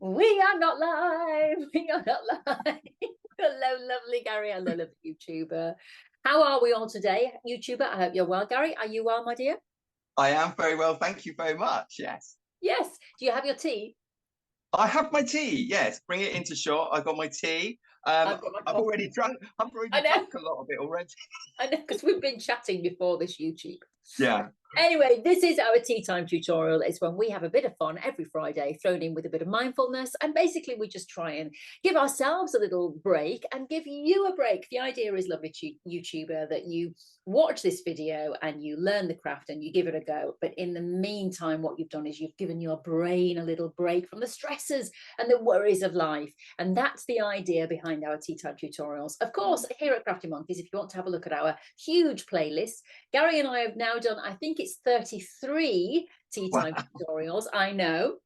We are not live. We are not live. Hello, lovely Gary. Hello, lovely YouTuber. How are we all today, YouTuber? I hope you're well. Gary, are you well, my dear? I am very well, thank you very much. Yes. Yes. Do you have your tea? I have my tea. Yes, bring it into shot. I've got my tea. I've got my I've coffee. already drunk. I've I already know. drunk a lot of it already. I know, because we've been chatting before this YouTube. Yeah. Anyway, this is our tea time tutorial. It's when we have a bit of fun every Friday, thrown in with a bit of mindfulness. And basically, we just try and give ourselves a little break and give you a break. The idea is, lovely YouTuber, that you watch this video and you learn the craft and you give it a go. But in the meantime, what you've done is you've given your brain a little break from the stresses and the worries of life. And that's the idea behind our tea time tutorials. Of course, here at Crafty Monkeys, if you want to have a look at our huge playlist, Gary and I have now done, I think it's 33 tea time Wow. tutorials, I know.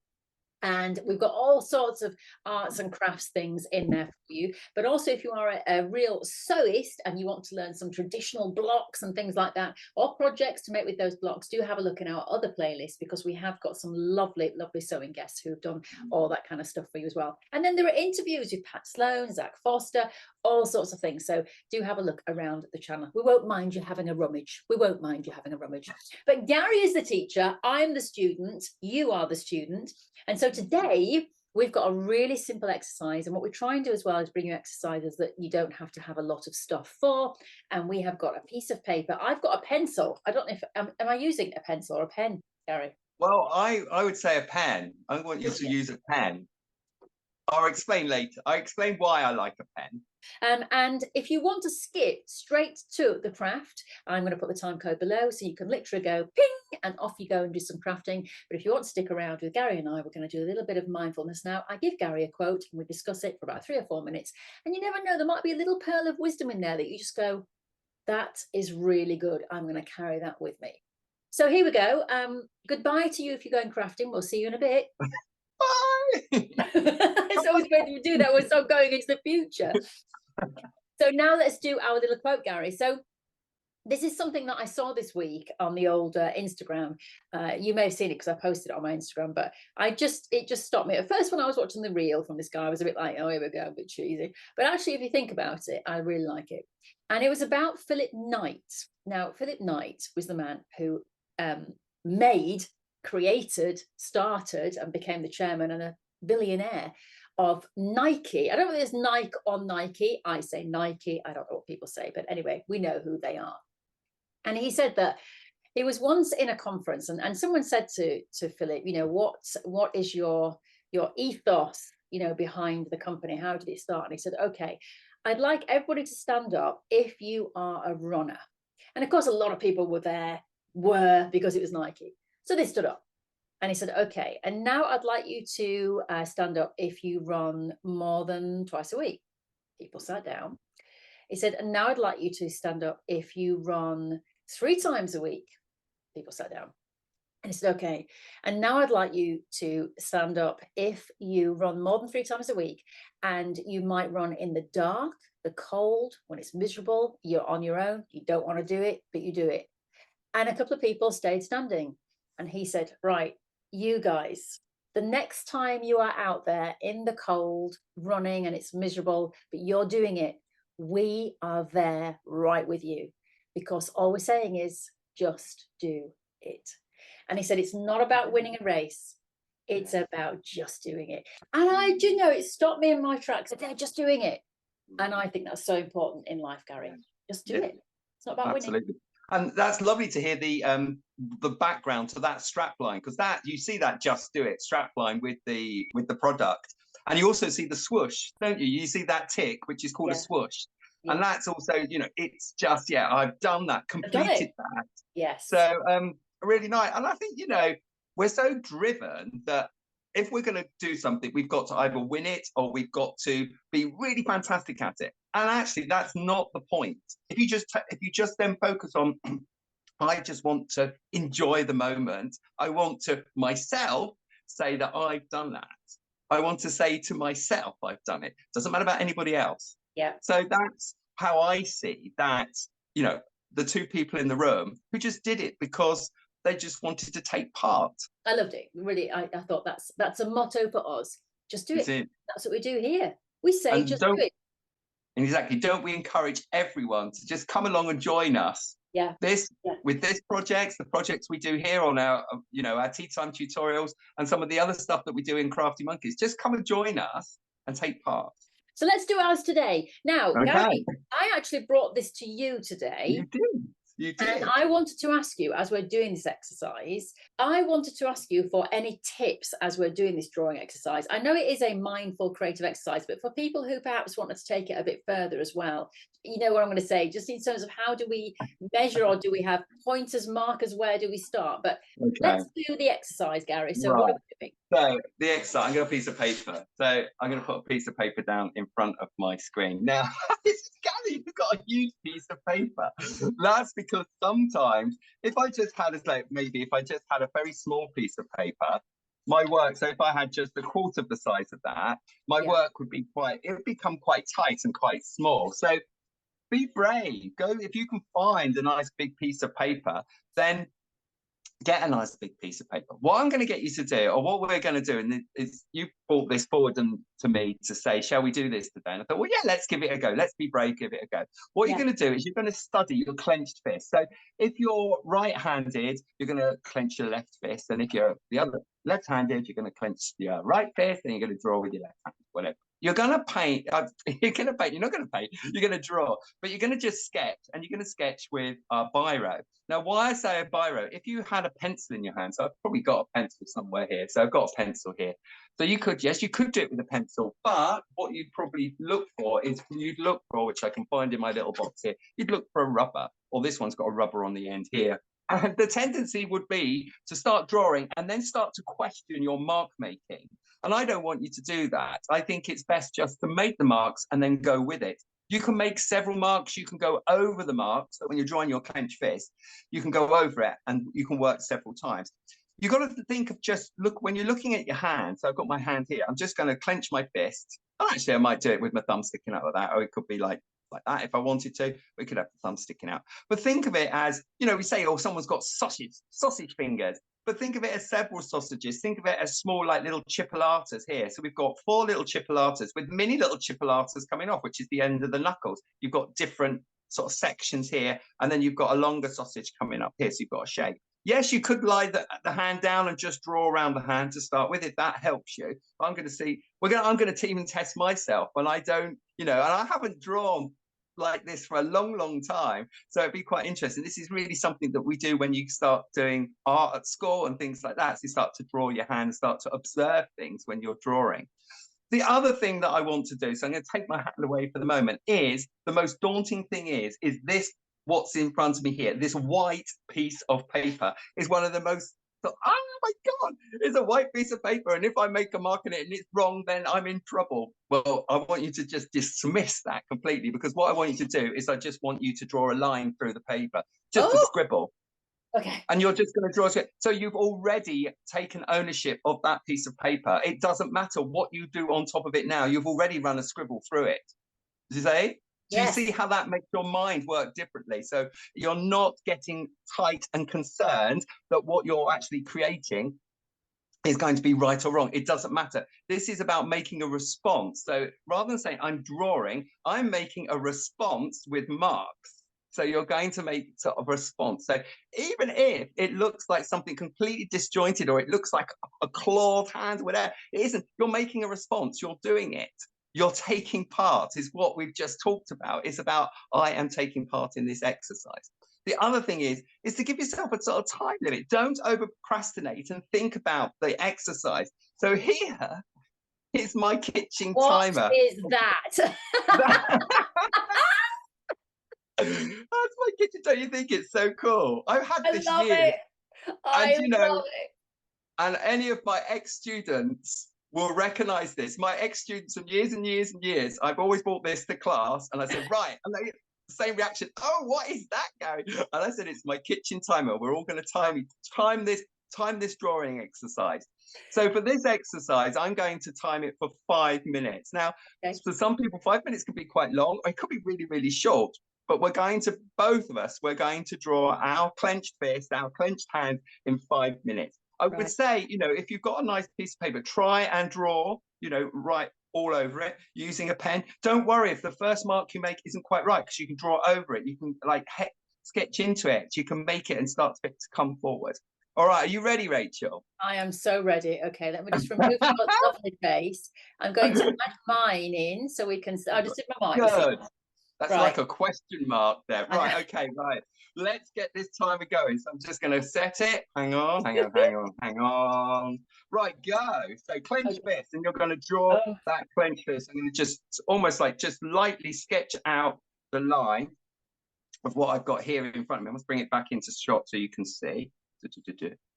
And we've got all sorts of arts and crafts things in there for you. But also, if you are a real sewist and you want to learn some traditional blocks and things like that, or projects to make with those blocks, do have a look in our other playlist, because we have got some lovely, lovely sewing guests who have done all that kind of stuff for you as well. And then there are interviews with Pat Sloan, Zach Foster, all sorts of things. So do have a look around the channel. We won't mind you having a rummage. We won't mind you having a rummage. But Gary is the teacher. I'm the student. You are the student. And so today we've got a really simple exercise, and what we try and do as well is bring you exercises that you don't have to have a lot of stuff for. And we have got a piece of paper. I've got a pencil. I don't know if am I using a pencil or a pen, Gary? Well, I would say a pen. I want you to use a pen. I'll explain later. I explain why I like a pen. And if you want to skip straight to the craft, I'm going to put the time code below so you can literally go ping and off you go and do some crafting. But if you want to stick around with Gary and I, we're going to do a little bit of mindfulness now. I give Gary a quote and we discuss it for about 3 or 4 minutes. And you never know, there might be a little pearl of wisdom in there that you just go, that is really good. I'm going to carry that with me. So here we go. Goodbye to you if you're going crafting. We'll see you in a bit. Bye. It's always great to do that. We're so going into the future. So now let's do our little quote, Gary. So this is something that I saw this week on the old Instagram. You may have seen it because I posted it on my Instagram, but it just stopped me. At first, when I was watching the reel from this guy, I was a bit like, oh, here we go, a bit cheesy. But actually, if you think about it, I really like it. And it was about Philip Knight. Now, Philip Knight was the man who created, started, and became the chairman and a billionaire of Nike. I don't know whether it's Nike or Nike. I say Nike. I don't know what people say, but anyway, we know who they are. And he said that he was once in a conference, and someone said to Philip, you know, what is your ethos, you know, behind the company? How did it start? And he said, okay, I'd like everybody to stand up if you are a runner. And of course, a lot of people were because it was Nike. So they stood up. And he said, okay, and now I'd like you to stand up if you run more than twice a week. People sat down. He said, and now I'd like you to stand up if you run 3 times a week. People sat down. And he said, okay, and now I'd like you to stand up if you run more than 3 times a week, and you might run in the dark, the cold, when it's miserable, you're on your own, you don't want to do it, but you do it. And a couple of people stayed standing. And he said, right, you guys, the next time you are out there in the cold running and it's miserable, but you're doing it, we are there right with you, because all we're saying is just do it. And he said, it's not about winning a race. It's about just doing it. And I do know it stopped me in my tracks. They're just doing it. And I think that's so important in life, Gary. Just do it. It's not about Absolutely. winning. And that's lovely to hear the background to that strap line, because that you see that just do it strap line with the product, and you also see the swoosh, don't you? You see that tick, which is called a swoosh, and that's also, you know, it's just, yeah, I've done that, completed that. Yes. So really nice. And I think, you know, we're so driven that if we're going to do something, we've got to either win it or we've got to be really fantastic at it. And actually, that's not the point. If you just then focus on, I just want to enjoy the moment. I want to myself say that I've done that. I want to say to myself, I've done it. Doesn't matter about anybody else. Yeah. So that's how I see that, you know, the 2 people in the room who just did it because they just wanted to take part. I loved it. Really, I thought that's a motto for us. Just do That's it. it. That's what we do here. We say, And just do it. exactly, don't we encourage everyone to just come along and join us? Yeah. This Yeah. with this projects, the projects we do here on our, our tea time tutorials and some of the other stuff that we do in Crafty Monkeys. Just come and join us and take part. So let's do ours today. Now, Okay. Gary, I actually brought this to you today. You did. You did. And I wanted to ask you, as we're doing this exercise, I wanted to ask you for any tips as we're doing this drawing exercise. I know it is a mindful, creative exercise, but for people who perhaps wanted to take it a bit further as well, you know what I'm going to say, just in terms of how do we measure, or do we have pointers, markers, where do we start? But let's do the exercise, Gary. So what are we doing? So the exercise, I'm going to piece of paper. So I'm going to put a piece of paper down in front of my screen. Now, Gary, you've got a huge piece of paper. That's because sometimes if I just had a very small piece of paper, my work, so if I had just a quarter of the size of that, my work would become quite tight and quite small. So be brave. Go, if you can find a nice big piece of paper, then get a nice big piece of paper. What I'm going to get you to do, or what we're going to do, and is you brought this forward to me to say, shall we do this today? And I thought, well, yeah, let's give it a go. Let's be brave, give it a go. What you're going to do is you're going to study your clenched fist. So if you're right-handed, you're going to clench your left fist. And if you're the other left-handed, you're going to clench your right fist, and you're going to draw with your left hand, whatever. You're going to paint, you're not going to paint, you're going to draw, but you're going to just sketch, and you're going to sketch with a biro. Now, why I say a biro, if you had a pencil in your hand, so I've probably got a pencil somewhere here, so I've got a pencil here. So you could do it with a pencil, but what you'd probably look for is, which I can find in my little box here, you'd look for a rubber, or this one's got a rubber on the end here. And the tendency would be to start drawing and then start to question your mark making. And I don't want you to do that. I think it's best just to make the marks and then go with it. You can make several marks. You can go over the marks. So when you're drawing your clenched fist, you can go over it and you can work several times. You've got to think of when you're looking at your hand. So I've got my hand here. I'm just going to clench my fist. Oh, actually, I might do it with my thumb sticking out like that. Or it could be like that if I wanted to. We could have the thumb sticking out. But think of it as, we say, oh, someone's got sausage fingers. But think of it as several sausages. Think of it as small, like little chipolatas here. So we've got 4 little chipolatas with mini little chipolatas coming off, which is the end of the knuckles. You've got different sort of sections here, and then you've got a longer sausage coming up here. So you've got a shape. Yes, you could lie the hand down and just draw around the hand to start with, if that helps you. I'm going to see. I'm going to even test myself when I don't, and I haven't drawn like this for a long time, so it'd be quite interesting. This is really something that we do when you start doing art at school and things like that. So you start to draw your hand, start to observe things when you're drawing. The other thing that I want to do, so I'm going to take my hand away for the moment, is the most daunting thing is this, what's in front of me here, this white piece of paper is one of the most, oh my God, it's a white piece of paper. And if I make a mark on it and it's wrong, then I'm in trouble. Well, I want you to just dismiss that completely, because what I want you to do is I just want you to draw a line through the paper, just to scribble. Okay. And you're just going to draw it. So you've already taken ownership of that piece of paper. It doesn't matter what you do on top of it now. You've already run a scribble through it. Does you say? Do you see how that makes your mind work differently? So you're not getting tight and concerned that what you're actually creating is going to be right or wrong. It doesn't matter. This is about making a response. So rather than saying I'm drawing, I'm making a response with marks. So you're going to make sort of a response. So even if it looks like something completely disjointed, or it looks like a clawed hand, whatever, it isn't. You're making a response. You're doing it. You're taking part, is what we've just talked about. It's about, I am taking part in this exercise. The other thing is to give yourself a sort of time limit. Don't over procrastinate and think about the exercise. So here is my kitchen timer. What is that? That's my kitchen. Don't you think it's so cool? I've had this year. I love it. And any of my ex-students will recognize this. My ex-students from years and years and years, I've always brought this to class, and I said, right, and they, same reaction. Oh, what is that, Gary? And I said, it's my kitchen timer. We're all going to time this drawing exercise. So for this exercise, I'm going to time it for 5 minutes. Now, for some people, 5 minutes can be quite long, or it could be really, really short. But we're going to, both of us, we're going to draw our clenched fist, our clenched hand in 5 minutes. I would say, you know, if you've got a nice piece of paper, try and draw, you know, write all over it using a pen. Don't worry if the first mark you make isn't quite right, because you can draw over it. You can like sketch into it. You can make it and start to come forward. All right, are you ready, Rachel? I am so ready. Okay, let me just remove your lovely face. I'm going to add mine in so we can. I just did my mark. You see. Good. That's Right. like a question mark there. Right, okay, right. Let's get this timer going. So I'm just going to set it. Hang on, hang on, hang on, hang on. Right, go. So clench fist, and you're going to draw that clench fist. I'm going to just almost like just lightly sketch out the line of what I've got here in front of me. I must bring it back into shot so you can see.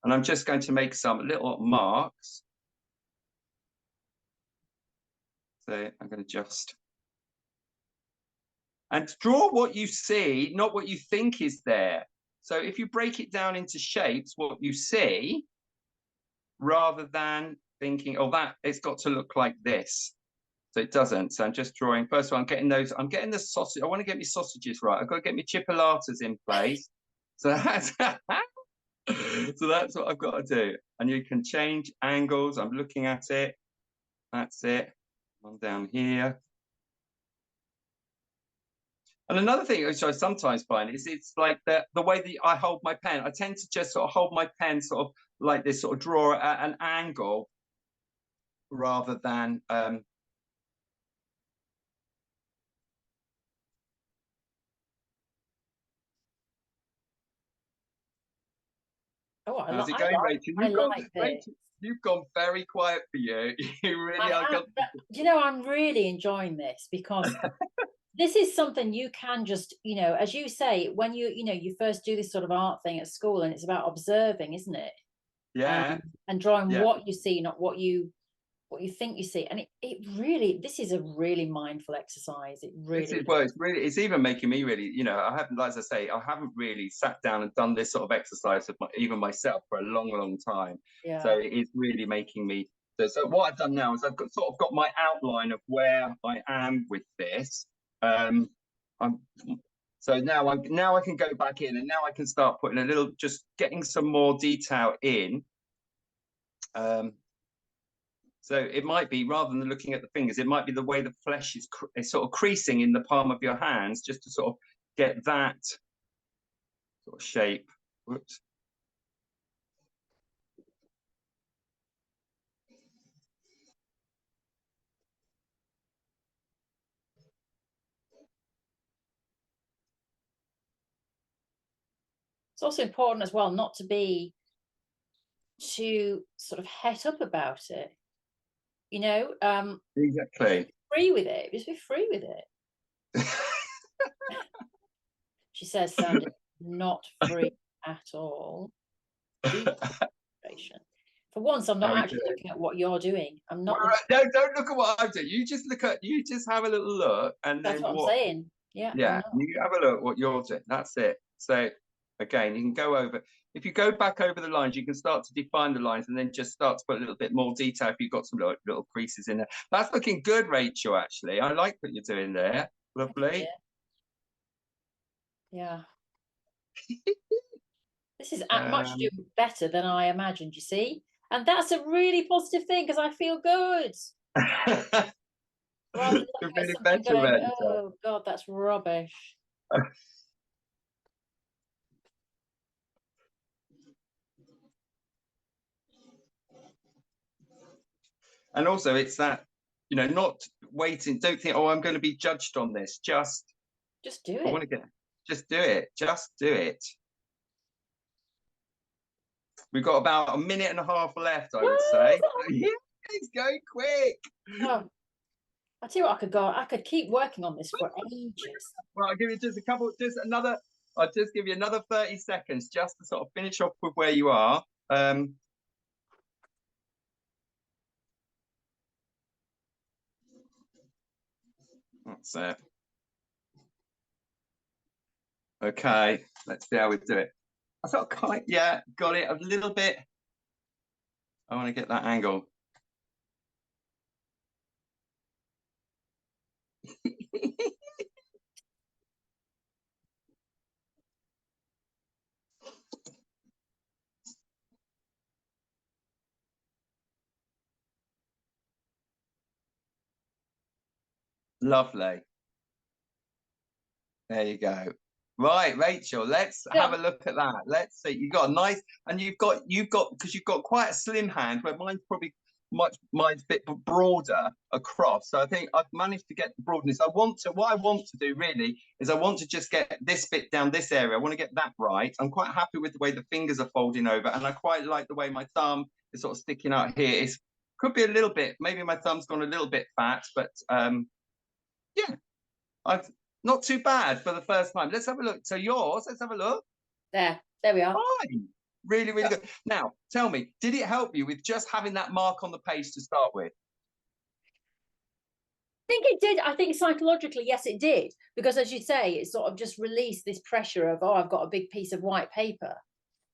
And I'm just going to make some little marks. So I'm going to just... And draw what you see, not what you think is there. So if you break it down into shapes, what you see, rather than thinking, oh, that it's got to look like this. So it doesn't. So I'm just drawing. First of all, I'm getting the sausage. I want to get my sausages right. I've got to get my chipolatas in place. So that's so that's what I've got to do. And you can change angles. I'm looking at it. That's it. I'm down here. And another thing which I sometimes find is it's like the way that I hold my pen. I tend to just sort of hold my pen sort of like this, sort of draw at an angle rather than how's it going, Rachel? You've gone very quiet for you. You really are. You know, I'm really enjoying this because this is something you can just, you know, as you say, when you first do this sort of art thing at school, and it's about observing, isn't it? Yeah. And drawing what you see, not what you think you see. And it really, this is a really mindful exercise. It really it's even making me really, you know, I haven't, as I say, I haven't really sat down and done this sort of exercise with even myself for a long time. Yeah. So it is really making me. So what I've done now is I've sort of got my outline of where I am with this. So now I can go back in, and now I can start putting just getting some more detail in. So it might be, rather than looking at the fingers, it might be the way the flesh is sort of creasing in the palm of your hands, just to sort of get that sort of shape. Whoops. It's also important as well not to be too sort of het up about it. You know, Exactly. Be free with it. Just be free with it. She says, sounding not free at all. Deep concentration. For once, I'm not actually looking at what you're doing. I'm not. No, don't look at what I'm doing. You just have a little look, and That's then what I'm saying. Yeah. Yeah, you have a look at what you're doing. That's it. So again, you can go over. If you go back over the lines, you can start to define the lines, and then just start to put a little bit more detail if you've got some little creases in there. That's looking good, Rachel, actually. I like what you're doing there. Lovely. Yeah. This is much better than I imagined, you see? And that's a really positive thing, because I feel good. Rather than looking at something going, oh, God, that's rubbish. And also, it's that, you know, not waiting. Don't think, oh, I'm going to be judged on this. Just do it. I want to just do it. Just do it. We've got about a minute and a half left, I would say. Yeah, it's going quick. Oh, I tell you what, I could keep working on this for ages. Well, I'll give you I'll just give you another 30 seconds just to sort of finish off with where you are. That's it. Okay, let's see how we do it. I sort of got it a little bit. I want to get that angle. Lovely. There you go. Right, Rachel, let's have Yeah. a look at that. Let's see. You've got a nice, and because you've got quite a slim hand, where mine's a bit broader across. So I think I've managed to get the broadness. What I want to do really is I want to just get this bit down this area. I want to get that right. I'm quite happy with the way the fingers are folding over, and I quite like the way my thumb is sort of sticking out here. It could be a little bit, maybe my thumb's gone a little bit fat, but yeah, I've not too bad for the first time. Let's have a look. So yours, let's have a look. There we are. Fine. Really, really good. Now, tell me, did it help you with just having that mark on the page to start with? I think it did. I think psychologically, yes, it did. Because as you say, it sort of just released this pressure of, oh, I've got a big piece of white paper.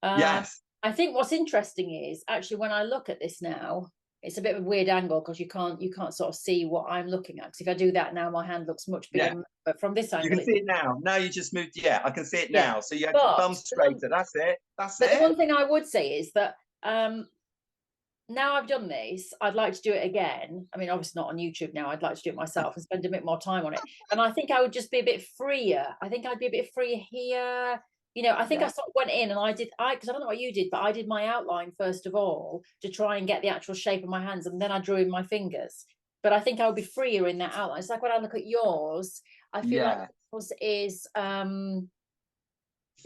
Yes. I think what's interesting is actually when I look at this now, it's a bit of a weird angle because you can't sort of see what I'm looking at. Because if I do that now, my hand looks much bigger. Yeah. But from this You angle, can see it now. Now you just moved. Yeah, I can see it yeah. now. So you had your thumb straighter. That's it. That's But it. the one thing I would say is that now I've done this, I'd like to do it again. I mean, obviously not on YouTube now. I'd like to do it myself and spend a bit more time on it. And I think I would just be a bit freer. I think I'd be a bit freer here. You know, I think I sort of went in and because I don't know what you did, but I did my outline first of all to try and get the actual shape of my hands, and then I drew in my fingers. But I think I would be freer in that outline. It's like when I look at yours, I feel like yours is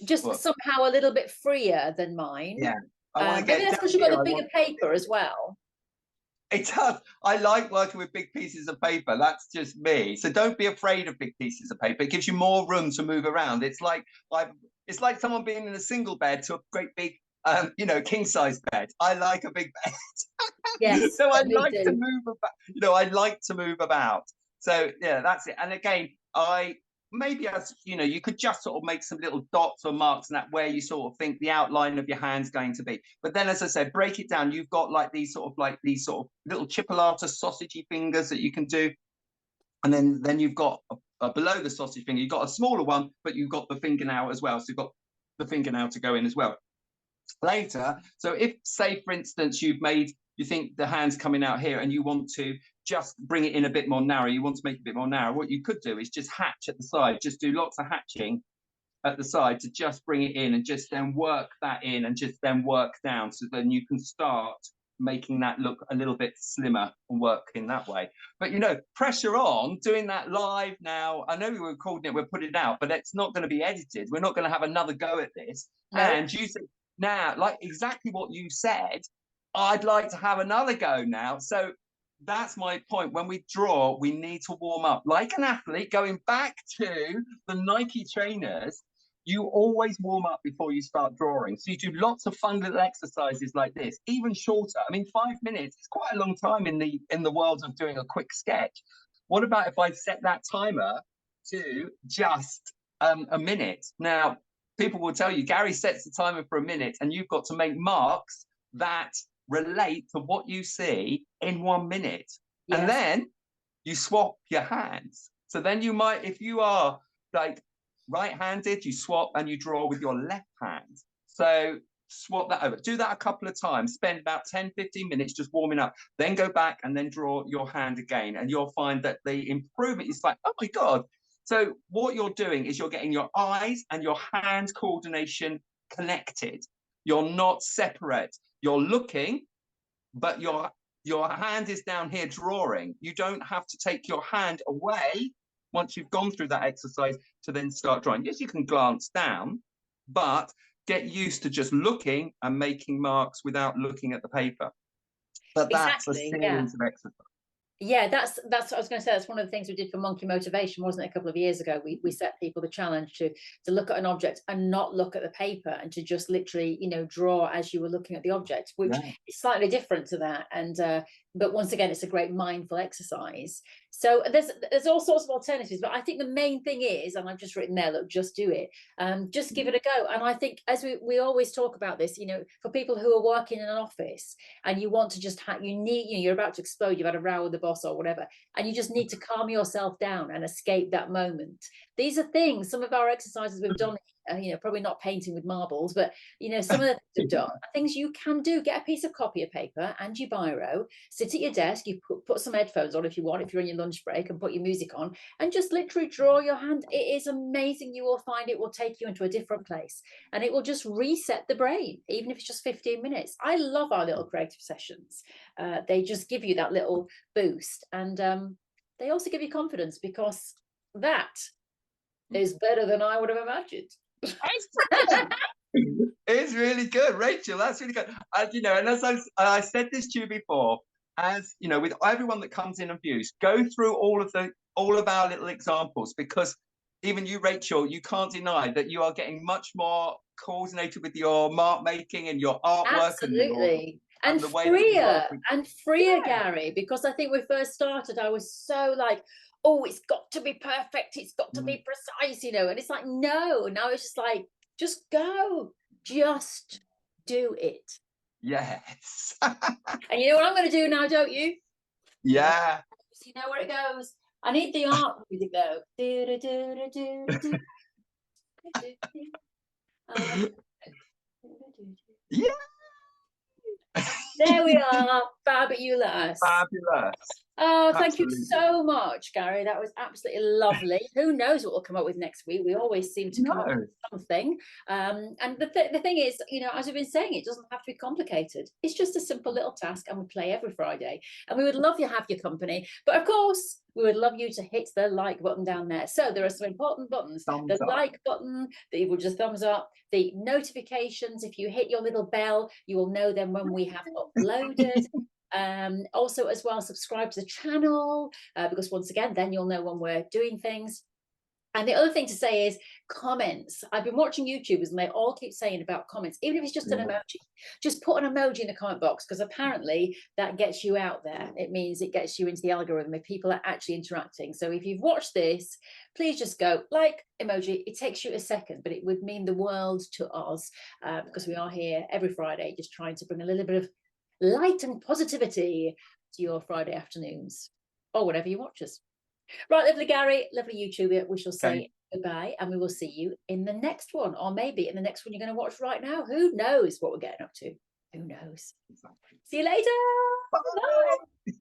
just somehow a little bit freer than mine. Yeah. I want to Maybe get that's down because you've here. got the bigger paper as well. It does. I like working with big pieces of paper. That's just me. So don't be afraid of big pieces of paper. It gives you more room to move around. It's like someone being in a single bed to a great big king size bed. I like a big bed. Yes. So I like to move about. I like to move about. So yeah, that's it. And again, you could just sort of make some little dots or marks in that where you sort of think the outline of your hand's going to be. But then, as I said, break it down. You've got these sort of little chipolata sausagey fingers that you can do. And then you've got below the sausage finger, you've got a smaller one, but you've got the fingernail as well. So you've got the fingernail to go in as well. Later, so if, say, for instance, you think the hand's coming out here and you want to just bring it in a bit more narrow, you want to make it a bit more narrow, what you could do is just hatch at the side, just do lots of hatching at the side to just bring it in and just then work that in and just then work down. So then you can start making that look a little bit slimmer and work in that way. But, pressure on, doing that live now. I know we were recording it, we're putting it out, but it's not going to be edited. We're not going to have another go at this. No. And you said, now, like exactly what you said, I'd like to have another go now. So that's my point. When we draw, we need to warm up. Like an athlete, going back to the Nike trainers, you always warm up before you start drawing. So you do lots of fun little exercises like this, even shorter. I mean, 5 minutes is quite a long time in the world of doing a quick sketch. What about if I set that timer to just a minute? Now, people will tell you, Gary sets the timer for a minute, and you've got to make marks that relate to what you see in 1 minute. Yes. And then you swap your hands. So then you might, if you are like right-handed, you swap and you draw with your left hand. So swap that over. Do that a couple of times. Spend about 10, 15 minutes just warming up. Then go back and then draw your hand again. And you'll find that the improvement is like, oh my God. So what you're doing is you're getting your eyes and your hand coordination connected. You're not separate. You're looking, but your hand is down here drawing. You don't have to take your hand away once you've gone through that exercise to then start drawing. Yes, you can glance down, but get used to just looking and making marks without looking at the paper. But that's a series of exercises. Yeah, that's what I was going to say. That's one of the things we did for Monkey Motivation, wasn't it? A couple of years ago, we set people the challenge to look at an object and not look at the paper, and to just literally, draw as you were looking at the object, which is slightly different to that. And but once again, it's a great mindful exercise. So there's all sorts of alternatives, but I think the main thing is, and I've just written there, look, just do it, just give it a go. And I think, as we always talk about this, for people who are working in an office and you want to just you're about to explode, you've had a row with the boss or whatever, and you just need to calm yourself down and escape that moment. These are things, some of our exercises we've done you know, probably not painting with marbles, but you know, some of the things we've done are things you can do. Get a piece of copy of paper and your biro, sit at your desk, you put some headphones on if you want, if you're on your lunch break, and put your music on, and just literally draw your hand. It is amazing. You will find it will take you into a different place, and it will just reset the brain, even if it's just 15 minutes. I love our little creative sessions. They just give you that little boost, and they also give you confidence, because that is better than I would have imagined. It's brilliant. It's really good, Rachel. That's really good. You know, and as I said this to you before, as you know, with everyone that comes in and views, go through all of our little examples, because even you, Rachel, you can't deny that you are getting much more coordinated with your mark making and your artwork. Absolutely. And the way that you freer, work with, yeah, Gary, because I think when we first started, I was so like, oh, it's got to be perfect, it's got to be precise, you know, and it's like, no, now it's just like, just go, just do it. yes. And you know what I'm going to do now, don't you? Yeah. You know where it goes. I need the art music though. Yeah. There we are, fabulous. Fabulous. Oh, thank Absolutely. you so much, Gary. That was absolutely lovely. Who knows what we'll come up with next week? We always seem to come up with something. And the thing is, you know, as we've been saying, it doesn't have to be complicated. It's just a simple little task, and we play every Friday. And we would love you to have your company. But of course, we would love you to hit the like button down there. So there are some important buttons. Thumbs the up. like button, that you will just thumbs up. The notifications, if you hit your little bell, you will know then when we have uploaded. Also, as well, subscribe to the channel, because once again, then you'll know when we're doing things. And the other thing to say is comments. I've been watching YouTubers and they all keep saying about comments, even if it's just an emoji, just put an emoji in the comment box, because apparently that gets you out there. It means it gets you into the algorithm if people are actually interacting. So if you've watched this, please just go like emoji. It takes you a second, but it would mean the world to us, because we are here every Friday just trying to bring a little bit of light and positivity to your Friday afternoons, or whatever you watch us. Right, lovely Gary, lovely YouTuber. We shall say goodbye, and we will see you in the next one, or maybe in the next one you're going to watch right now. Who knows what we're getting up to? Who knows? See you later. Bye. Bye.